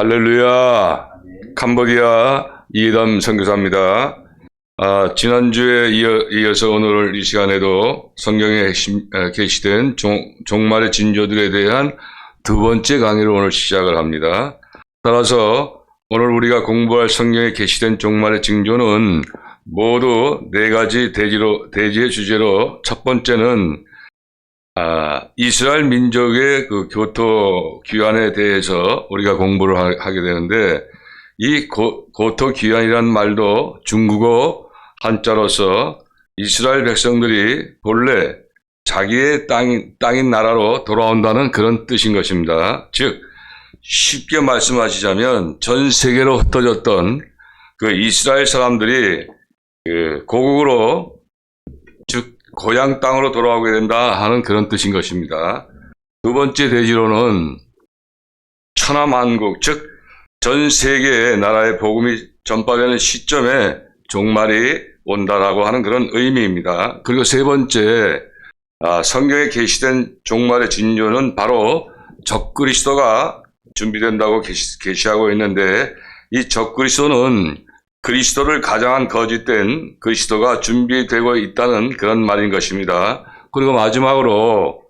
할렐루야. 캄보디아 이담 선교사입니다. 지난주에 이어서 오늘 이 시간에도 성경에 게시된 종말의 징조들에 대한 두 번째 강의를 오늘 시작을 합니다. 따라서 오늘 우리가 공부할 성경에 게시된 종말의 징조는 모두 네 가지 대지의 주제로, 첫 번째는 이스라엘 민족의 그 교토 귀환에 대해서 우리가 공부를 하게 되는데, 이 고토 귀환이란 말도 중국어 한자로서 이스라엘 백성들이 본래 자기의 땅인 나라로 돌아온다는 그런 뜻인 것입니다. 즉, 쉽게 말씀하시자면 전 세계로 흩어졌던 그 이스라엘 사람들이 고국으로, 즉 고향 땅으로 돌아오게 된다 하는 그런 뜻인 것입니다. 두 번째 대지로는 천하만국, 즉 전 세계의 나라의 복음이 전파되는 시점에 종말이 온다라고 하는 그런 의미입니다. 그리고 세 번째, 성경에 게시된 종말의 징조는 바로 적그리스도가 준비된다고 게시하고 있는데, 이 적그리스도는 그리스도를 가장한 거짓된 그리스도가 준비되고 있다는 그런 말인 것입니다. 그리고 마지막으로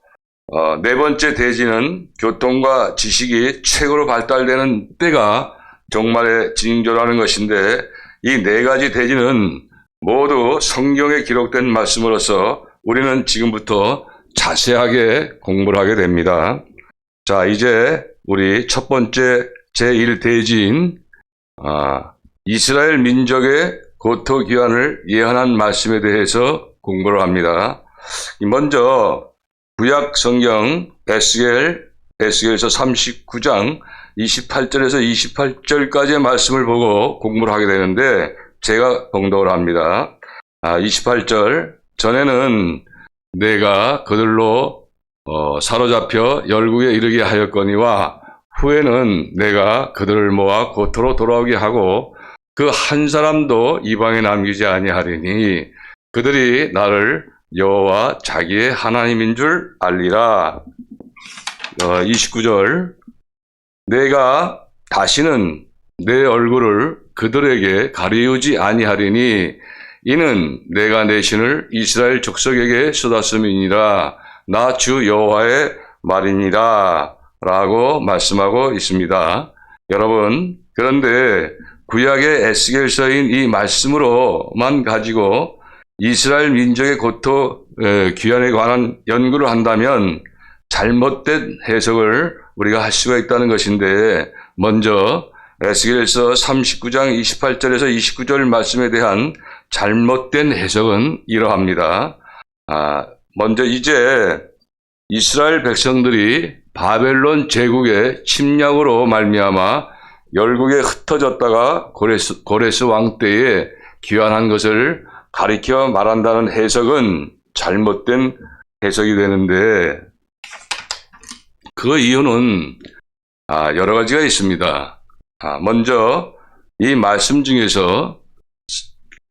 네 번째 대지는 교통과 지식이 최고로 발달되는 때가 종말의 징조라는 것인데, 이 네 가지 대지는 모두 성경에 기록된 말씀으로서 우리는 지금부터 자세하게 공부를 하게 됩니다. 자, 이제 우리 첫 번째 제1대지인 이스라엘 민족의 고토 귀환을 예언한 말씀에 대해서 공부를 합니다. 먼저 구약 성경 에스겔서 39장 28절에서 28절까지의 말씀을 보고 공부를 하게 되는데, 제가 봉독을 합니다. 28절, 전에는 내가 그들로 사로잡혀 열국에 이르게 하였거니와 후에는 내가 그들을 모아 고토로 돌아오게 하고 그 한 사람도 이방에 남기지 아니하리니 그들이 나를 여호와 자기의 하나님인 줄 알리라. 29절, 내가 다시는 내 얼굴을 그들에게 가리우지 아니하리니 이는 내가 내 신을 이스라엘 족속에게 쏟았음이니라. 나 주 여호와의 말이니라 라고 말씀하고 있습니다. 여러분, 그런데 구약의 에스겔서인 이 말씀으로만 가지고 이스라엘 민족의 고토 귀환에 관한 연구를 한다면 잘못된 해석을 우리가 할 수가 있다는 것인데, 먼저 에스겔서 39장 28절에서 29절 말씀에 대한 잘못된 해석은 이러합니다. 먼저 이제 이스라엘 백성들이 바벨론 제국의 침략으로 말미암아 열국에 흩어졌다가 고레스 왕 때에 귀환한 것을 가리켜 말한다는 해석은 잘못된 해석이 되는데, 그 이유는 여러 가지가 있습니다. 먼저 이 말씀 중에서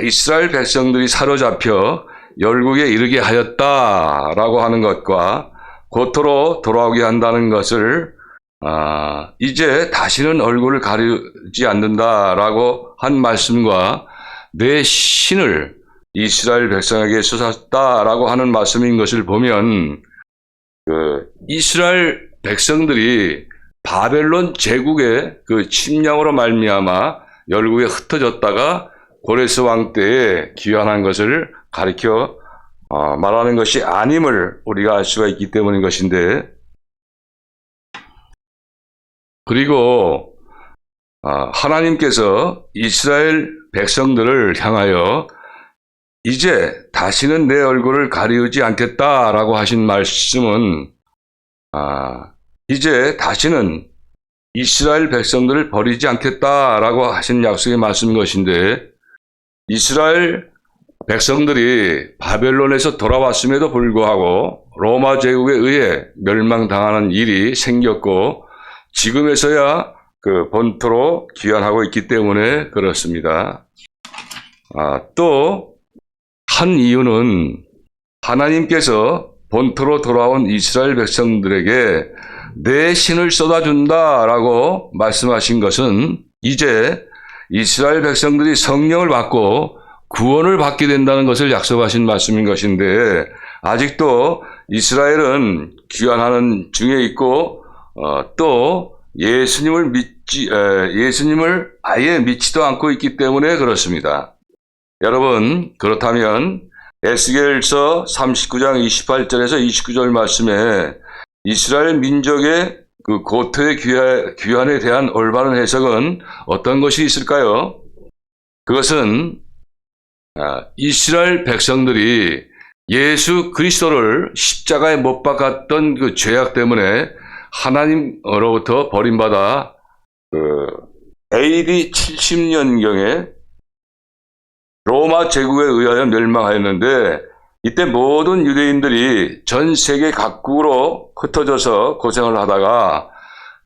이스라엘 백성들이 사로잡혀 열국에 이르게 하였다라고 하는 것과 고토로 돌아오게 한다는 것을 이제 다시는 얼굴을 가리지 않는다라고 한 말씀과 내 신을 이스라엘 백성에게 쏟았다라고 하는 말씀인 것을 보면, 이스라엘 백성들이 바벨론 제국의 그 침략으로 말미암아 열국에 흩어졌다가 고레스 왕 때에 귀환한 것을 가리켜 말하는 것이 아님을 우리가 알 수가 있기 때문인 것인데, 그리고 하나님께서 이스라엘 백성들을 향하여 이제 다시는 내 얼굴을 가리우지 않겠다라고 하신 말씀은 이제 다시는 이스라엘 백성들을 버리지 않겠다라고 하신 약속의 말씀인 것인데, 이스라엘 백성들이 바벨론에서 돌아왔음에도 불구하고 로마 제국에 의해 멸망당하는 일이 생겼고 지금에서야 그 본토로 귀환하고 있기 때문에 그렇습니다. 또 한 이유는 하나님께서 본토로 돌아온 이스라엘 백성들에게 내 신을 쏟아준다라고 말씀하신 것은 이제 이스라엘 백성들이 성령을 받고 구원을 받게 된다는 것을 약속하신 말씀인 것인데, 아직도 이스라엘은 귀환하는 중에 있고 또 예수님을 아예 믿지도 않고 있기 때문에 그렇습니다. 여러분, 그렇다면 에스겔서 39장 28절에서 29절 말씀에 이스라엘 민족의 그 고토의 귀환에 대한 올바른 해석은 어떤 것이 있을까요? 그것은 이스라엘 백성들이 예수 그리스도를 십자가에 못 박았던 그 죄악 때문에 하나님으로부터 버림받아 AD 70년경에 로마 제국에 의하여 멸망하였는데, 이때 모든 유대인들이 전 세계 각국으로 흩어져서 고생을 하다가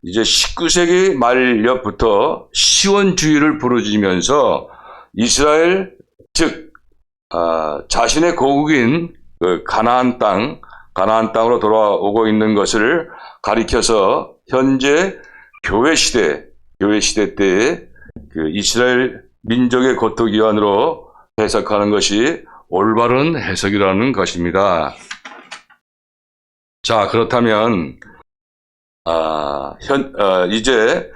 이제 19세기 말년부터 시원주의를 부르짖으면서 이스라엘, 즉 자신의 고국인 그 가나안 땅으로 돌아오고 있는 것을 가리켜서 현재 교회 시대 때의 그 이스라엘 민족의 고토 기환으로 해석하는 것이 올바른 해석이라는 것입니다. 자, 그렇다면 이제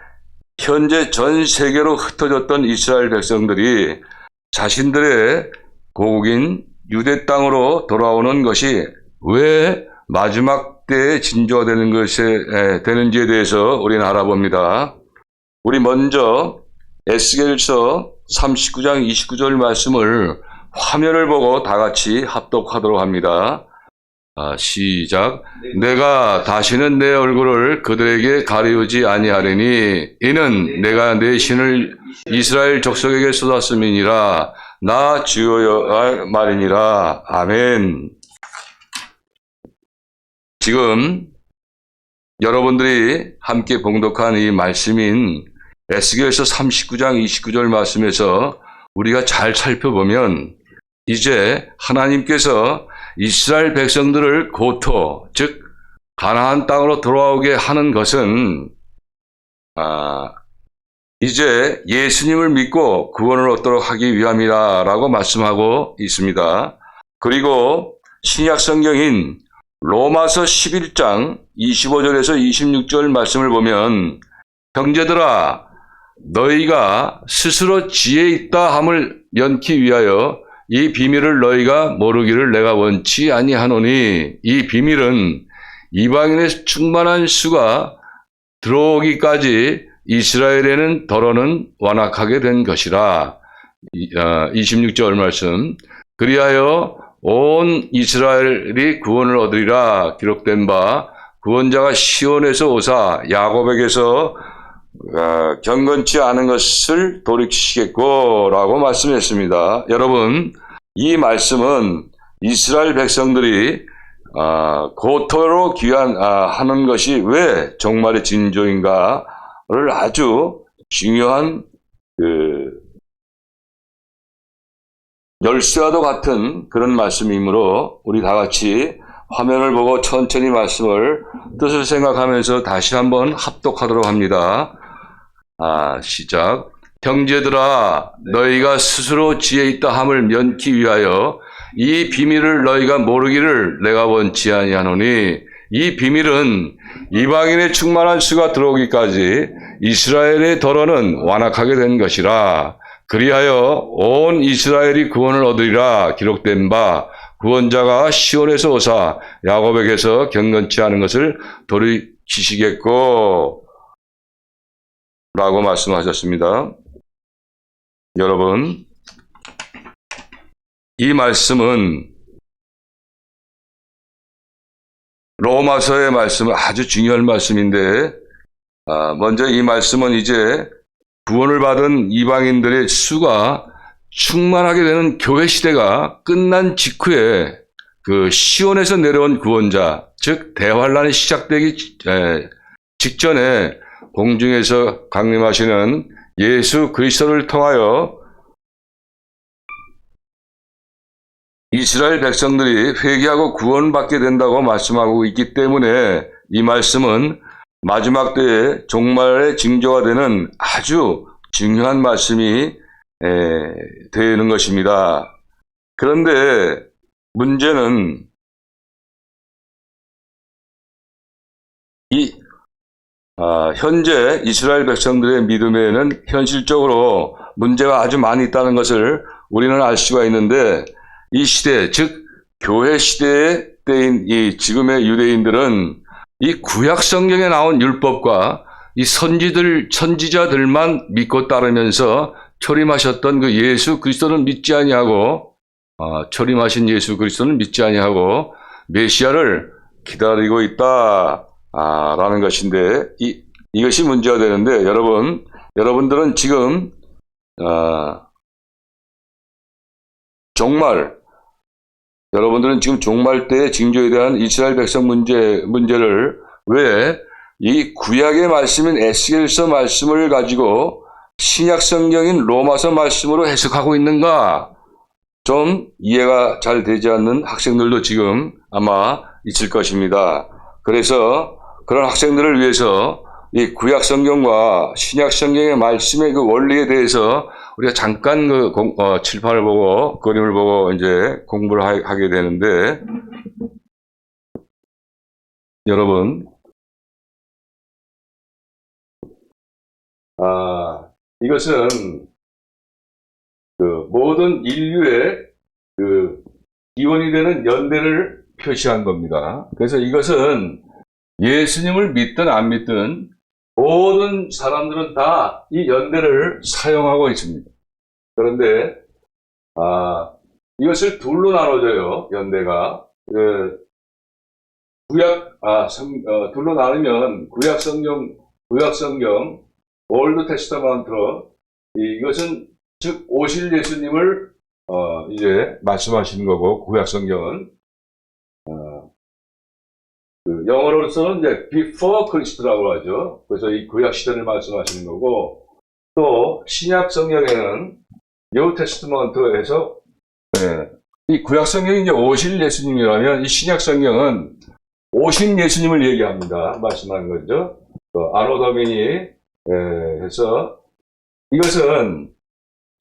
현재 전 세계로 흩어졌던 이스라엘 백성들이 자신들의 고국인 유대 땅으로 돌아오는 것이 왜 마지막 때에 진조가 되는지에 대해서 우리는 알아봅니다. 우리 먼저 에스겔서 39장 29절 말씀을 화면을 보고 다 같이 합독하도록 합니다. 시작. 내가 다시는 내 얼굴을 그들에게 가리우지 아니하리니 이는 내가 내 신을 이스라엘 족속에게 쏟았음이니라. 나 주여야 말이니라. 아멘. 지금 여러분들이 함께 봉독한 이 말씀인 에스겔서 39장 29절 말씀에서 우리가 잘 살펴보면 이제 하나님께서 이스라엘 백성들을 고토, 즉 가나안 땅으로 돌아오게 하는 것은 이제 예수님을 믿고 구원을 얻도록 하기 위함이라고 말씀하고 있습니다. 그리고 신약 성경인 로마서 11장 25절에서 26절 말씀을 보면 형제들아 너희가 스스로 지혜 있다 함을 면키 위하여 이 비밀을 너희가 모르기를 내가 원치 아니하노니 이 비밀은 이방인의 충만한 수가 들어오기까지 이스라엘에는 더러는 완악하게 된 것이라. 26절 말씀. 그리하여 온 이스라엘이 구원을 얻으리라 기록된 바 구원자가 시온에서 오사 야곱에게서 경건치 않은 것을 돌이키시겠고 라고 말씀했습니다. 여러분, 이 말씀은 이스라엘 백성들이 고토로 귀환하는 것이 왜 종말의 징조인가를 아주 중요한 열쇠와도 같은 그런 말씀이므로 우리 다 같이 화면을 보고 천천히 말씀을 뜻을 생각하면서 다시 한번 합독하도록 합니다. 시작. 형제들아 너희가 스스로 지혜 있다 함을 면키 위하여 이 비밀을 너희가 모르기를 내가 원치 아니하노니 이 비밀은 이방인의 충만한 수가 들어오기까지 이스라엘의 더러는 완악하게 된 것이라. 그리하여 온 이스라엘이 구원을 얻으리라 기록된 바 구원자가 시온에서 오사 야곱에게서 경건치 않은 것을 돌이키시겠고 라고 말씀하셨습니다. 여러분, 이 말씀은 로마서의 말씀은 아주 중요한 말씀인데 먼저 이 말씀은 이제 구원을 받은 이방인들의 수가 충만하게 되는 교회 시대가 끝난 직후에 그 시온에서 내려온 구원자, 즉 대환란이 시작되기 직전에 공중에서 강림하시는 예수 그리스도를 통하여 이스라엘 백성들이 회개하고 구원받게 된다고 말씀하고 있기 때문에 이 말씀은 마지막 때에 종말의 징조가 되는 아주 중요한 말씀이 되는 것입니다. 그런데 문제는 현재 이스라엘 백성들의 믿음에는 현실적으로 문제가 아주 많이 있다는 것을 우리는 알 수가 있는데, 이 시대, 즉 교회 시대의 때인 이 지금의 유대인들은 이 구약 성경에 나온 율법과 이 선지자들만 믿고 따르면서 초림하셨던 그 예수 그리스도는 믿지 아니하고, 초림하신 예수 그리스도는 믿지 아니하고 메시아를 기다리고 있다라는 것인데, 이것이 문제가 되는데, 여러분들은 지금 종말 때의 징조에 대한 이스라엘 백성 문제를 왜 이 구약의 말씀인 에스겔서 말씀을 가지고 신약 성경인 로마서 말씀으로 해석하고 있는가? 좀 이해가 잘 되지 않는 학생들도 지금 아마 있을 것입니다. 그래서 그런 학생들을 위해서 이 구약 성경과 신약 성경의 말씀의 그 원리에 대해서 우리가 잠깐 칠판을 보고 그림을 보고 이제 공부를 하게 되는데, 여러분, 이것은 그 모든 인류의 그 기원이 되는 연대를 표시한 겁니다. 그래서 이것은 예수님을 믿든 안 믿든 모든 사람들은 다 이 연대를 사용하고 있습니다. 그런데 이것을 둘로 나눠져요. 연대가 둘로 나누면 구약 성경 올드 테스타먼트로 이것은 즉 오실 예수님을 이제 말씀하시는 거고, 구약 성경은 영어로서는 이제 before Christ라고 하죠. 그래서 이 구약 시대를 말씀하시는 거고, 또 신약 성경에는 New Testament에서 이 구약 성경이 이제 오실 예수님이라면, 이 신약 성경은 오신 예수님을 얘기합니다. 말씀하는 거죠. 아노더미니 해서 이것은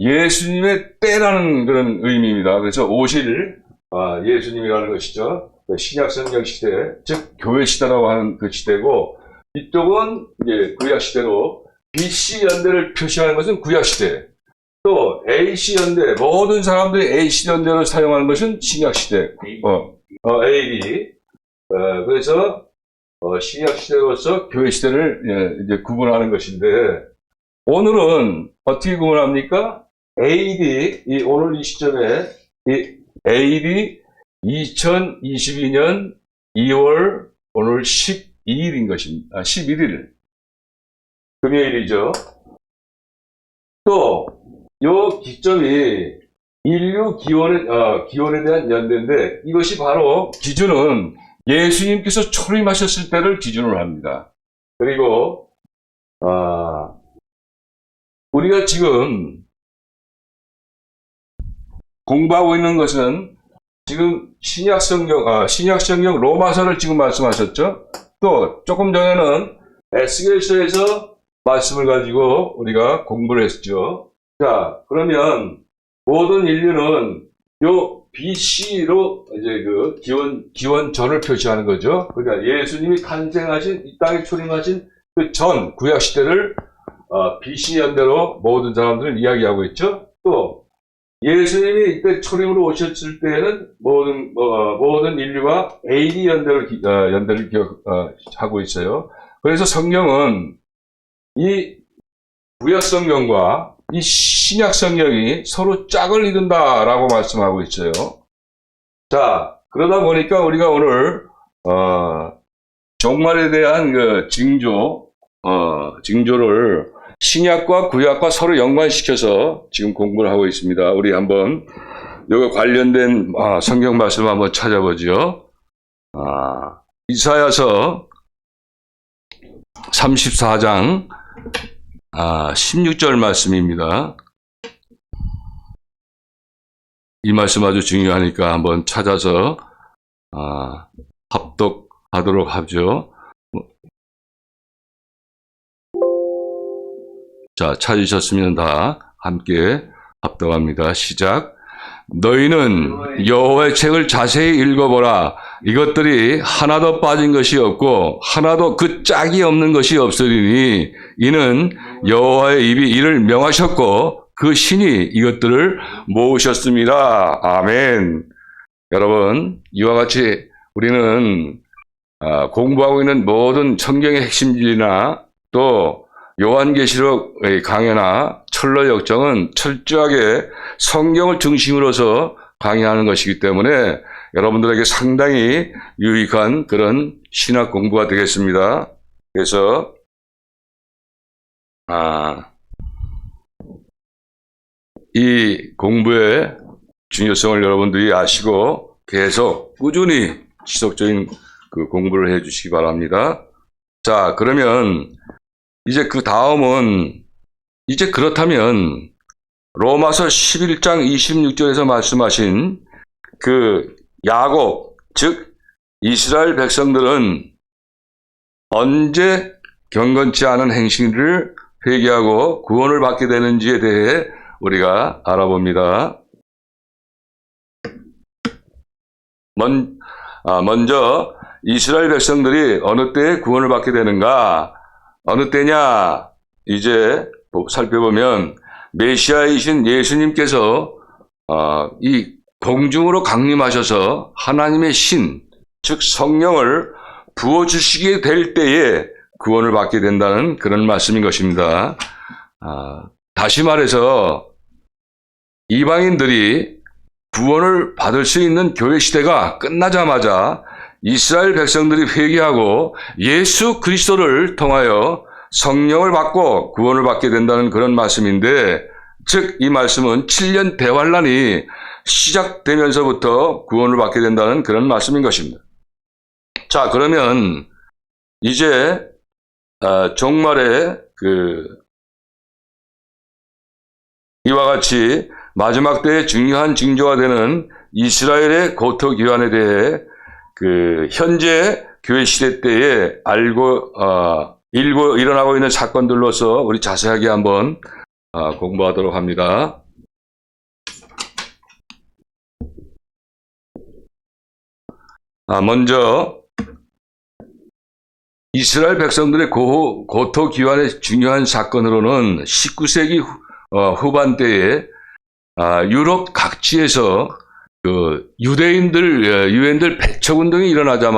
예수님의 때라는 그런 의미입니다. 그래서 오실 예수님이라는 것이죠. 신약 성경 시대, 즉 교회 시대라고 하는 그 시대고, 이쪽은 이제 구약 시대로 BC 연대를 표시하는 것은 구약 시대, 또 AC 연대, 모든 사람들이 AC 연대를 사용하는 것은 신약 시대, AD. 그래서 신약 시대로서 교회 시대를 이제 구분하는 것인데, 오늘은 어떻게 구분합니까? AD, 오늘 이 시점에 이 AD 2022년 2월 오늘 12일인 것입니다. 11일. 금요일이죠. 또, 요 기점이 인류 기원에 대한 연대인데, 이것이 바로 기준은 예수님께서 초림하셨을 때를 기준으로 합니다. 그리고, 우리가 지금 공부하고 있는 것은 지금 신약 성경 로마서를 지금 말씀하셨죠? 또 조금 전에는 에스겔서에서 말씀을 가지고 우리가 공부를 했죠. 자, 그러면 모든 인류는 요 BC로 이제 그 기원전을 표시하는 거죠. 그러니까 예수님이 탄생하신, 이 땅에 초림하신 그 전 구약 시대를 BC 연대로 모든 사람들은 이야기하고 있죠. 또 예수님이 이때 초림으로 오셨을 때에는 모든 인류가 AD 연대를 하고 있어요. 그래서 성경은 이 구약 성경과 이 신약 성경이 서로 짝을 이룬다라고 말씀하고 있어요. 자, 그러다 보니까 우리가 오늘 종말에 대한 그 징조를 신약과 구약과 서로 연관시켜서 지금 공부를 하고 있습니다. 우리 한번 여기 관련된 성경 말씀 한번 찾아보죠. 이사야서 34장 16절 말씀입니다. 이 말씀 아주 중요하니까 한번 찾아서 합독하도록 하죠. 자, 찾으셨으면 다 함께 합독합니다. 시작. 너희는 여호와의 책을 자세히 읽어보라. 이것들이 하나도 빠진 것이 없고 하나도 그 짝이 없는 것이 없으리니 이는 여호와의 입이 이를 명하셨고 그 신이 이것들을 모으셨습니다. 아멘. 여러분, 이와 같이 우리는 공부하고 있는 모든 성경의 핵심 진리나 또 요한계시록의 강해나 철로역정은 철저하게 성경을 중심으로서 강의하는 것이기 때문에 여러분들에게 상당히 유익한 그런 신학 공부가 되겠습니다. 그래서 이 공부의 중요성을 여러분들이 아시고 계속 꾸준히 지속적인 그 공부를 해 주시기 바랍니다. 자, 그러면 이제 그 다음은 이제 그렇다면 로마서 11장 26절에서 말씀하신 그 야곱, 즉 이스라엘 백성들은 언제 경건치 않은 행실을 회개하고 구원을 받게 되는지에 대해 우리가 알아봅니다. 먼저 이스라엘 백성들이 어느 때에 구원을 받게 되는가? 어느 때냐? 이제 살펴보면 메시아이신 예수님께서 이 공중으로 강림하셔서 하나님의 신, 즉 성령을 부어주시게 될 때에 구원을 받게 된다는 그런 말씀인 것입니다. 다시 말해서 이방인들이 구원을 받을 수 있는 교회 시대가 끝나자마자 이스라엘 백성들이 회개하고 예수 그리스도를 통하여 성령을 받고 구원을 받게 된다는 그런 말씀인데, 즉 이 말씀은 7년 대환란이 시작되면서부터 구원을 받게 된다는 그런 말씀인 것입니다. 자, 그러면 이제 종말에 이와 같이 마지막 때의 중요한 징조가 되는 이스라엘의 고토 기환에 대해 현재 교회 시대 때에 일어나고 있는 사건들로서 우리 자세하게 한번 공부하도록 합니다. 먼저 이스라엘 백성들의 고토 기환의 중요한 사건으로는 19세기 후반대에 유럽 각지에서 유대인들 배척 운동이 일어나자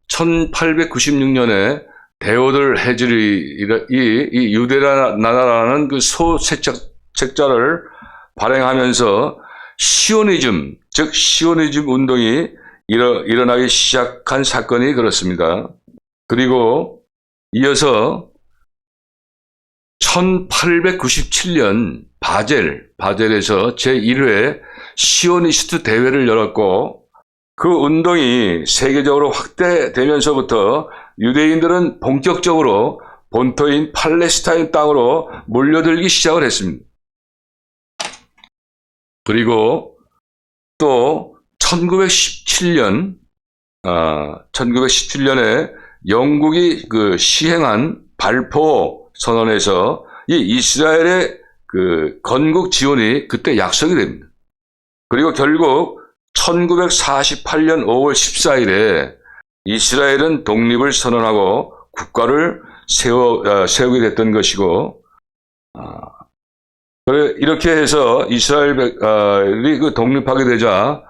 1896년에 데오들 헤즐이 이 유대나라라는 그 소책자를 발행하면서 시오니즘, 즉 시오니즘 운동이 일어나기 시작한 사건이 그렇습니다. 그리고 이어서 1897년 바젤에서 제1회 시오니스트 대회를 열었고, 그 운동이 세계적으로 확대되면서부터 유대인들은 본격적으로 본토인 팔레스타인 땅으로 몰려들기 시작을 했습니다. 그리고 또 1917년에 영국이 시행한 발포 선언에서 이 이스라엘의 건국 지원이 그때 약속이 됩니다. 그리고 결국 1948년 5월 14일에 이스라엘은 독립을 선언하고 국가를 세우게 됐던 것이고, 이렇게 해서 이스라엘이 독립하게 되자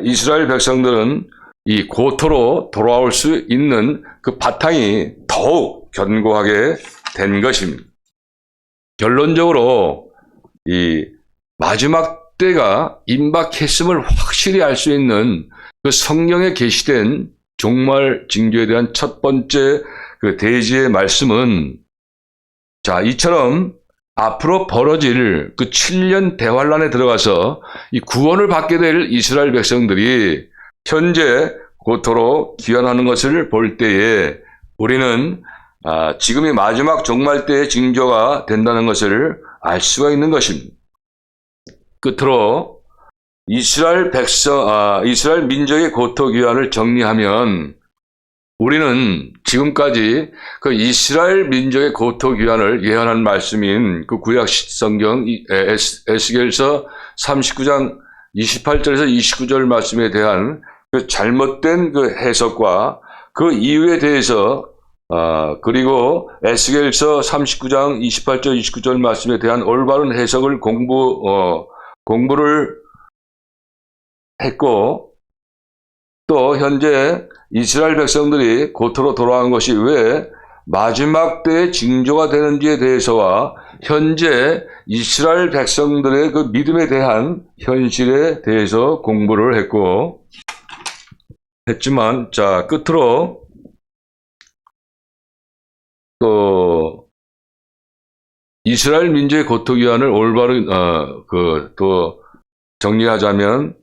이스라엘 백성들은 이 고토로 돌아올 수 있는 그 바탕이 더욱 견고하게 된 것입니다. 결론적으로 이 마지막 때가 임박했음을 확실히 알 수 있는 그 성경에 계시된 종말 징조에 대한 첫 번째 그 대지의 말씀은, 자, 이처럼 앞으로 벌어질 그 7년 대환란에 들어가서 이 구원을 받게 될 이스라엘 백성들이 현재 고토로 귀환하는 것을 볼 때에 우리는 지금이 마지막 종말 때의 징조가 된다는 것을 알 수가 있는 것입니다. 끝으로 이스라엘 민족의 고토 귀환을 정리하면 우리는 지금까지 그 이스라엘 민족의 고토 귀환을 예언한 말씀인 그 구약 성경 에스겔서 39장 28절에서 29절 말씀에 대한 그 잘못된 그 해석과 그 이유에 대해서 그리고 에스겔서 39장 28절 29절 말씀에 대한 올바른 해석을 공부를 했고, 또 현재 이스라엘 백성들이 고토로 돌아간 것이 왜 마지막 때의 징조가 되는지에 대해서와 현재 이스라엘 백성들의 그 믿음에 대한 현실에 대해서 공부를 했지만, 자, 끝으로 또 이스라엘 민족의 고토 귀환을 올바른 또 정리하자면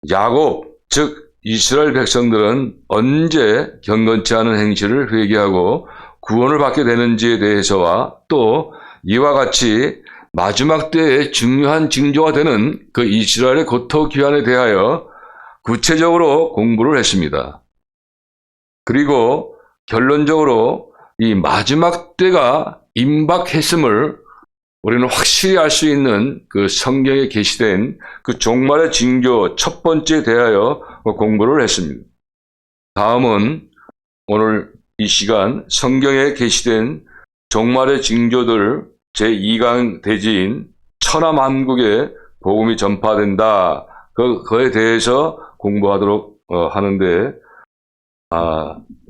야곱, 즉 이스라엘 백성들은 언제 경건치 않은 행실을 회개하고 구원을 받게 되는지에 대해서와 또 이와 같이 마지막 때의 중요한 징조가 되는 그 이스라엘의 고토 귀환에 대하여 구체적으로 공부를 했습니다. 그리고 결론적으로 이 마지막 때가 임박했음을 우리는 확실히 알 수 있는 그 성경에 게시된 그 종말의 징조 첫 번째에 대하여 공부를 했습니다. 다음은 오늘 이 시간 성경에 게시된 종말의 징조들 제2강 대지인 천하만국에 복음이 전파된다. 그거에 대해서 공부하도록 하는데,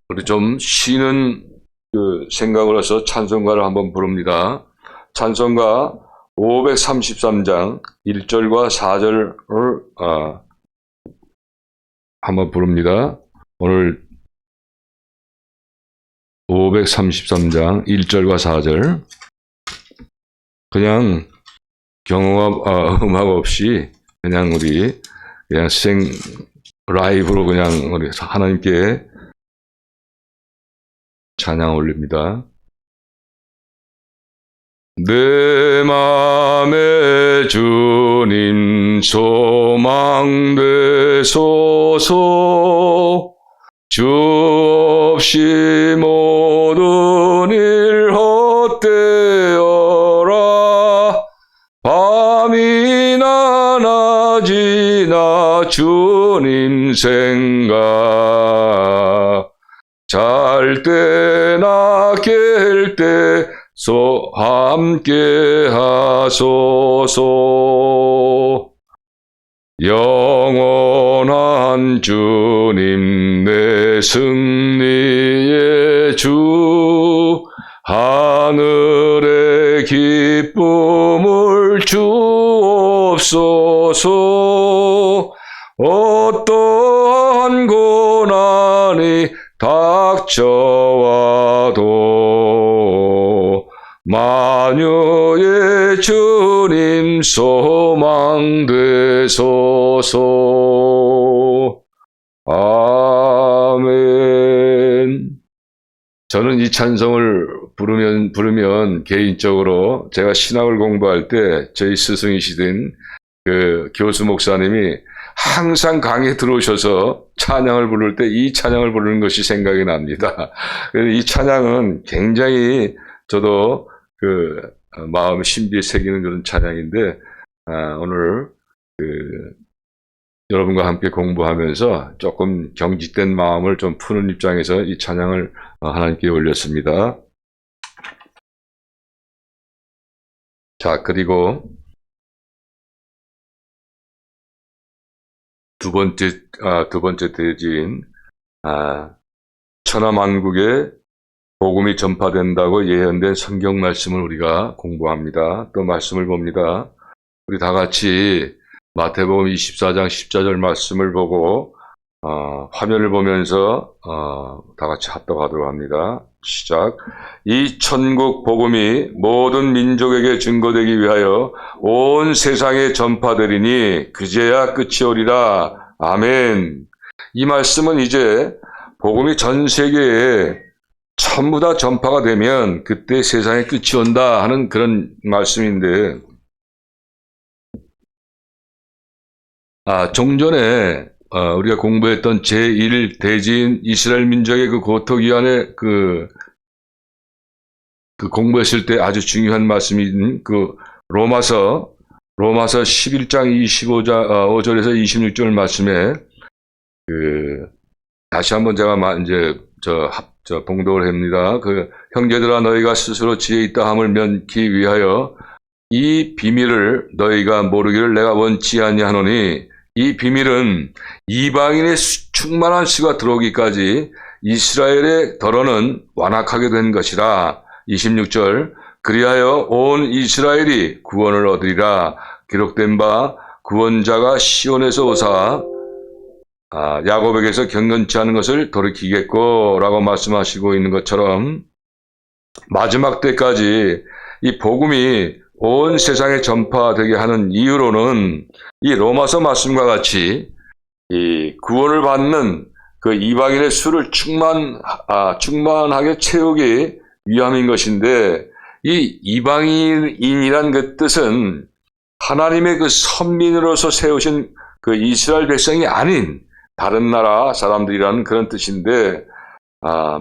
우리 좀 쉬는 그 생각으로서 찬송가를 한번 부릅니다. 찬송가 533장 1절과 4절을 한번 부릅니다. 오늘 533장 1절과 4절 그냥 음악 없이 그냥 우리 그냥 라이브로 그냥 우리 하나님께 찬양 올립니다. 내 맘에 주님 소망 되소서. 주 없이 모든 일 헛되어라. 밤이나 낮이나 주님 생각. 잘 때나 깰 때 함께 하소서. 영원한 주님 내 승리의 주. 하늘의 기쁨을 주옵소서. 어떠한 고난이 닥쳐와도 만유의 주님 소망 되소서. 아멘. 저는 이 찬송을 부르면 개인적으로 제가 신학을 공부할 때 저희 스승이시던 그 교수 목사님이 항상 강의에 들어오셔서 찬양을 부를 때 이 찬양을 부르는 것이 생각이 납니다. 이 찬양은 굉장히 저도 그 마음 신비에 새기는 그런 찬양인데, 오늘 여러분과 함께 공부하면서 조금 경직된 마음을 좀 푸는 입장에서 이 찬양을 하나님께 올렸습니다. 자, 그리고 두 번째 대지인 천하만국에 복음이 전파된다고 예언된 성경 말씀을 우리가 공부합니다. 또 말씀을 봅니다. 우리 다 같이 마태복음 24장 14절 말씀을 보고 화면을 보면서 다 같이 합독하도록 합니다. 시작. 이 천국 복음이 모든 민족에게 증거되기 위하여 온 세상에 전파되리니 그제야 끝이 오리라. 아멘. 이 말씀은 이제 복음이 전 세계에 전부 다 전파가 되면 그때 세상에 끝이 온다 하는 그런 말씀인데, 종전에 우리가 공부했던 제1대지인 이스라엘 민족의 그 고토기한에 그 공부했을 때 아주 중요한 말씀인 그 로마서 11장 5절에서 26절 말씀에 다시 한번 제가 이제 봉독을 합니다. 형제들아 너희가 스스로 지혜 있다 함을 면키 위하여 이 비밀을 너희가 모르기를 내가 원치 아니하노니 이 비밀은 이방인의 충만한 수가 들어오기까지 이스라엘의 덜어는 완악하게 된 것이라. 26절 그리하여 온 이스라엘이 구원을 얻으리라. 기록된 바 구원자가 시온에서 오사 야곱에게서 경건치 않은 것을 돌이키겠고 라고 말씀하시고 있는 것처럼 마지막 때까지 이 복음이 온 세상에 전파되게 하는 이유로는 이 로마서 말씀과 같이 이 구원을 받는 그 이방인의 수를 충만하게 채우기 위함인 것인데, 이 이방인이란 그 뜻은 하나님의 그 선민으로서 세우신 그 이스라엘 백성이 아닌 다른 나라 사람들이라는 그런 뜻인데,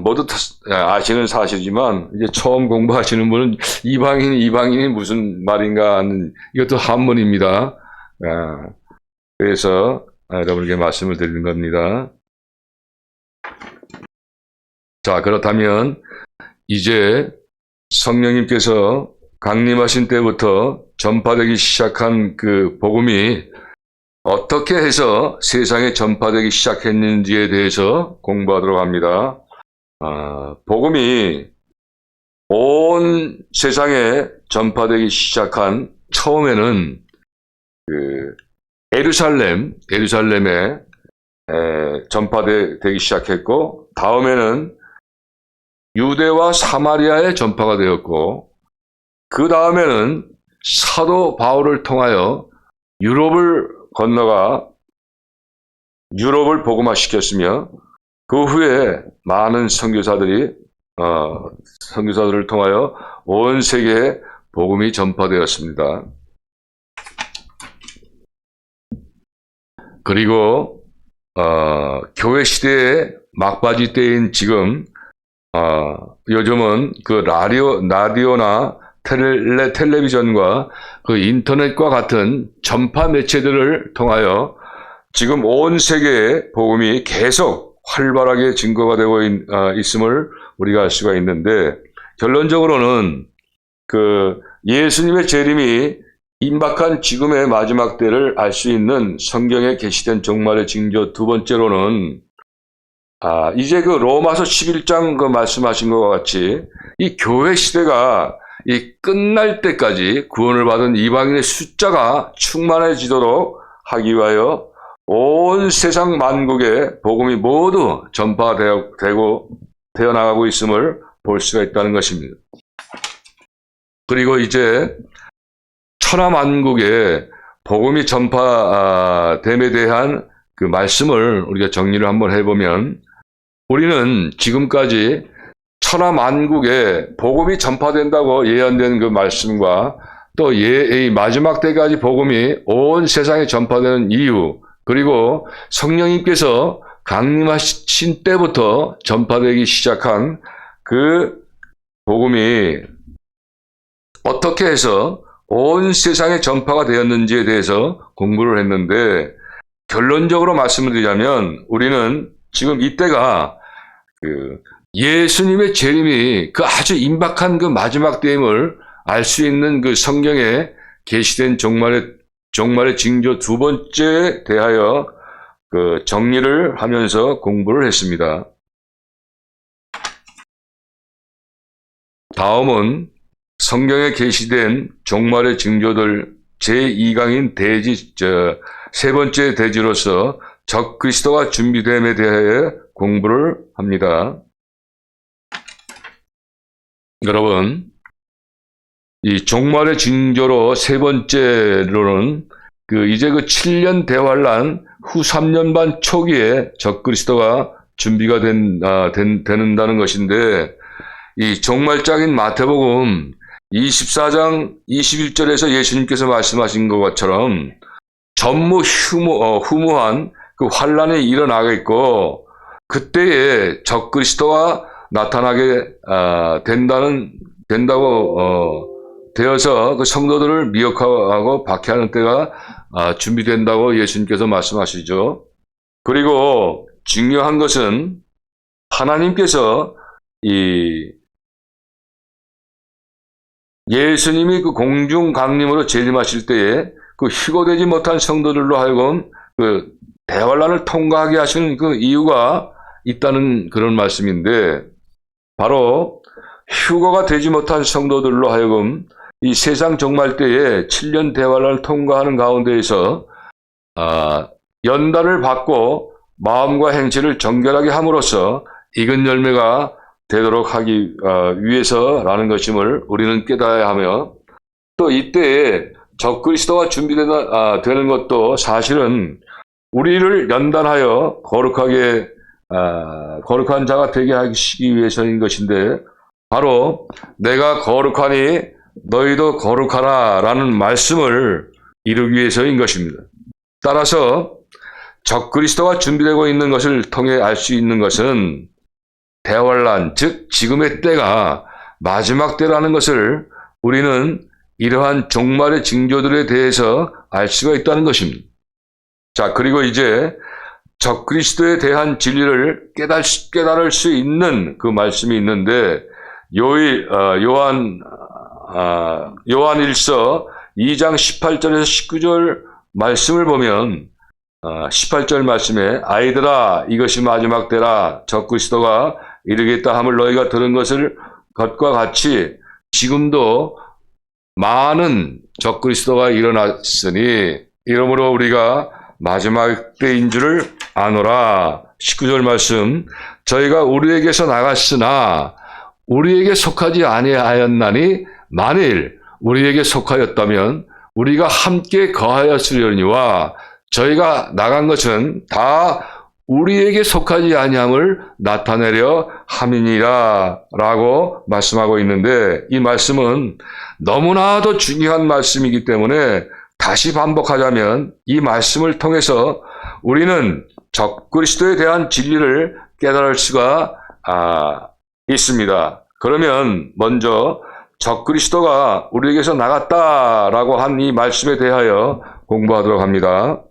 모두 아시는 사실이지만 이제 처음 공부하시는 분은 이방인이 무슨 말인가 하는, 이것도 한문입니다. 그래서 여러분에게 말씀을 드리는 겁니다. 자, 그렇다면 이제 성령님께서 강림하신 때부터 전파되기 시작한 그 복음이 어떻게 해서 세상에 전파되기 시작했는지에 대해서 공부하도록 합니다. 복음이 온 세상에 전파되기 시작한 처음에는 예루살렘에 전파되기 시작했고, 다음에는 유대와 사마리아에 전파가 되었고, 그 다음에는 사도 바울을 통하여 유럽을 건너가 유럽을 복음화시켰으며, 그 후에 많은 선교사들을 통하여 온 세계에 복음이 전파되었습니다. 그리고 교회 시대의 막바지 때인 지금 요즘은 그 라디오나 텔레비전과 그 인터넷과 같은 전파 매체들을 통하여 지금 온 세계에 복음이 계속 활발하게 증거가 되고 있음을 우리가 알 수가 있는데, 결론적으로는 그 예수님의 재림이 임박한 지금의 마지막 때를 알 수 있는 성경에 게시된 종말의 징조 두 번째로는 이제 그 로마서 11장 그 말씀하신 것과 같이 이 교회 시대가 이 끝날 때까지 구원을 받은 이방인의 숫자가 충만해지도록 하기 위하여 온 세상 만국에 복음이 모두 전파되고 되어나가고 있음을 볼 수가 있다는 것입니다. 그리고 이제 천하만국에 복음이 전파됨에 대한 그 말씀을 우리가 정리를 한번 해보면, 우리는 지금까지 천하만국에 복음이 전파된다고 예언된 그 말씀과 또 마지막 때까지 복음이 온 세상에 전파되는 이유, 그리고 성령님께서 강림하신 때부터 전파되기 시작한 그 복음이 어떻게 해서 온 세상에 전파가 되었는지에 대해서 공부를 했는데, 결론적으로 말씀을 드리자면 우리는 지금 이때가 그 예수님의 재림이 그 아주 임박한 그 마지막 때임을 알 수 있는 그 성경에 게시된 종말의 징조 두 번째에 대하여 그 정리를 하면서 공부를 했습니다. 다음은 성경에 게시된 종말의 징조들 제2강인 세 번째 대지로서 적그리스도가 준비됨에 대해 공부를 합니다. 여러분, 이 종말의 징조로 세 번째로는 이제 그 7년 대환란 후 3년 반 초기에 적그리스도가 준비가 되는다는 것인데, 이 종말장인 마태복음 24장 21절에서 예수님께서 말씀하신 것처럼 후무한 그 환란이 일어나겠고 그때에 적그리스도가 나타나게 되어서 그 성도들을 미혹하고 박해하는 때가 준비된다고 예수님께서 말씀하시죠. 그리고 중요한 것은 하나님께서 예수님이 그 공중 강림으로 재림하실 때에 그 휴거되지 못한 성도들로 하여금 그 대환란을 통과하게 하시는 그 이유가 있다는 그런 말씀인데, 바로 휴거가 되지 못한 성도들로 하여금 이 세상 종말 때에 7년 대환란을 통과하는 가운데에서 연단을 받고 마음과 행실을 정결하게 함으로써 익은 열매가 되도록 하기 위해서라는 것임을 우리는 깨달아야 하며, 또 이때에 적그리스도가 준비되는 것도 사실은 우리를 연단하여 거룩한 자가 되게 하시기 위해서인 것인데, 바로 내가 거룩하니 너희도 거룩하라 라는 말씀을 이루기 위해서인 것입니다. 따라서 적그리스도가 준비되고 있는 것을 통해 알 수 있는 것은 대환란, 즉 지금의 때가 마지막 때라는 것을 우리는 이러한 종말의 징조들에 대해서 알 수가 있다는 것입니다. 자, 그리고 이제 적그리스도에 대한 진리를 깨달을 수 있는 그 말씀이 있는데, 요한일서 2장 18절에서 19절 말씀을 보면 18절 말씀에 아이들아 이것이 마지막 때라 적그리스도가 이르겠다 함을 너희가 들은 것과 같이 지금도 많은 적그리스도가 일어났으니 이러므로 우리가 마지막 때인 줄을 아노라. 19절 말씀, 저희가 우리에게서 나갔으나 우리에게 속하지 아니하였나니 만일 우리에게 속하였다면 우리가 함께 거하였으려니와 저희가 나간 것은 다 우리에게 속하지 아니함을 나타내려 함이니라 라고 말씀하고 있는데, 이 말씀은 너무나도 중요한 말씀이기 때문에 다시 반복하자면 이 말씀을 통해서 우리는 적그리스도에 대한 진리를 깨달을 수가 있습니다. 그러면 먼저 적그리스도가 우리에게서 나갔다라고 한 이 말씀에 대하여 공부하도록 합니다.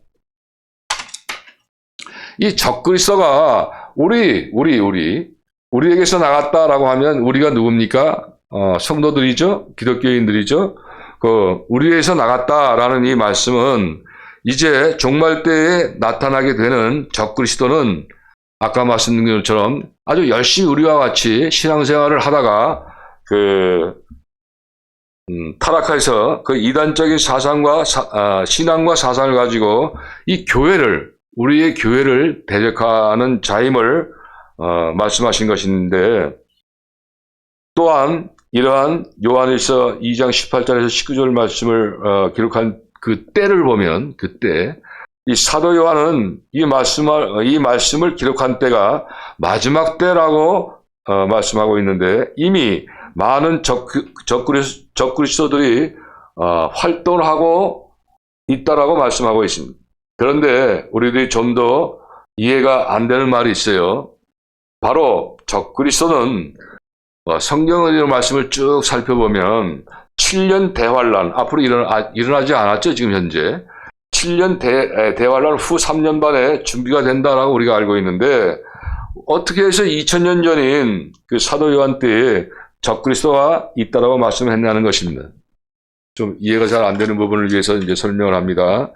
이 적그리스도가 우리에게서 나갔다라고 하면 우리가 누굽니까? 성도들이죠? 기독교인들이죠? 우리에게서 나갔다라는 이 말씀은 이제 종말 때에 나타나게 되는 적그리스도는 아까 말씀드린 것처럼 아주 열심히 우리와 같이 신앙생활을 하다가 타락해서 그 이단적인 사상과 신앙과 사상을 가지고 이 우리의 교회를 대적하는 자임을 말씀하신 것인데, 또한 이러한 요한일서 2장 18절에서 19절 말씀을 기록한 그 때를 보면, 그때 이 사도 요한은 이 말씀을 기록한 때가 마지막 때라고 말씀하고 있는데, 이미 많은 적그리스도들이 활동을 하고 있다라고 말씀하고 있습니다. 그런데 우리들이 좀 더 이해가 안 되는 말이 있어요. 바로 적그리스도는 성경의 말씀을 쭉 살펴보면 7년 대환란, 앞으로 일어나지 않았죠, 지금 현재. 7년 대환란 후 3년 반에 준비가 된다라고 우리가 알고 있는데, 어떻게 해서 2000년 전인 그 사도 요한 때에 적그리스도가 있다라고 말씀을 했냐는 것입니다. 좀 이해가 잘 안 되는 부분을 위해서 이제 설명을 합니다.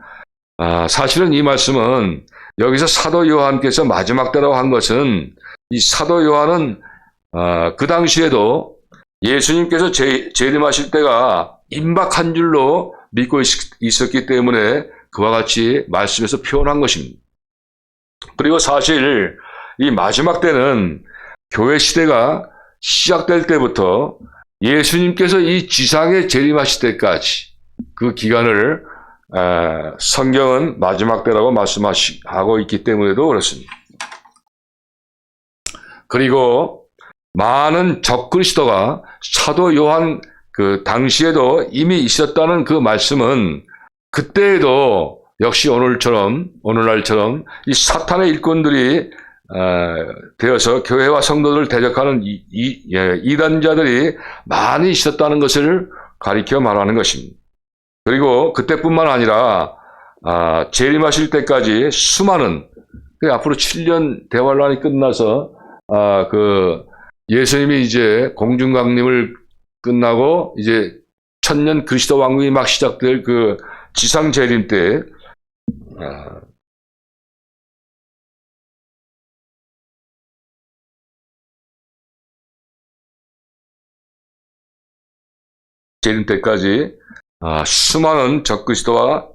사실은 이 말씀은 여기서 사도 요한께서 마지막 때라고 한 것은, 이 사도 요한은 그 당시에도 예수님께서 재림하실 때가 임박한 줄로 믿고 있었기 때문에 그와 같이 말씀에서 표현한 것입니다. 그리고 사실 이 마지막 때는 교회 시대가 시작될 때부터 예수님께서 이 지상에 재림하실 때까지 그 기간을 성경은 마지막 때라고 말씀하고 있기 때문에도 그렇습니다. 그리고 많은 적그리스도가 사도 요한 그 당시에도 이미 있었다는 그 말씀은 그때에도 역시 오늘날처럼 이 사탄의 일꾼들이 되어서 교회와 성도들을 대적하는 이단자들이 많이 있었다는 것을 가리켜 말하는 것입니다. 그리고 그때뿐만 아니라 재림하실 때까지 수많은 앞으로 7년 대환란이 끝나서 예수님이 이제 공중강림을 끝나고 이제 천년 그리스도 왕국이 막 시작될 그 지상 재림 때 재림 때까지 수많은 적그리스도와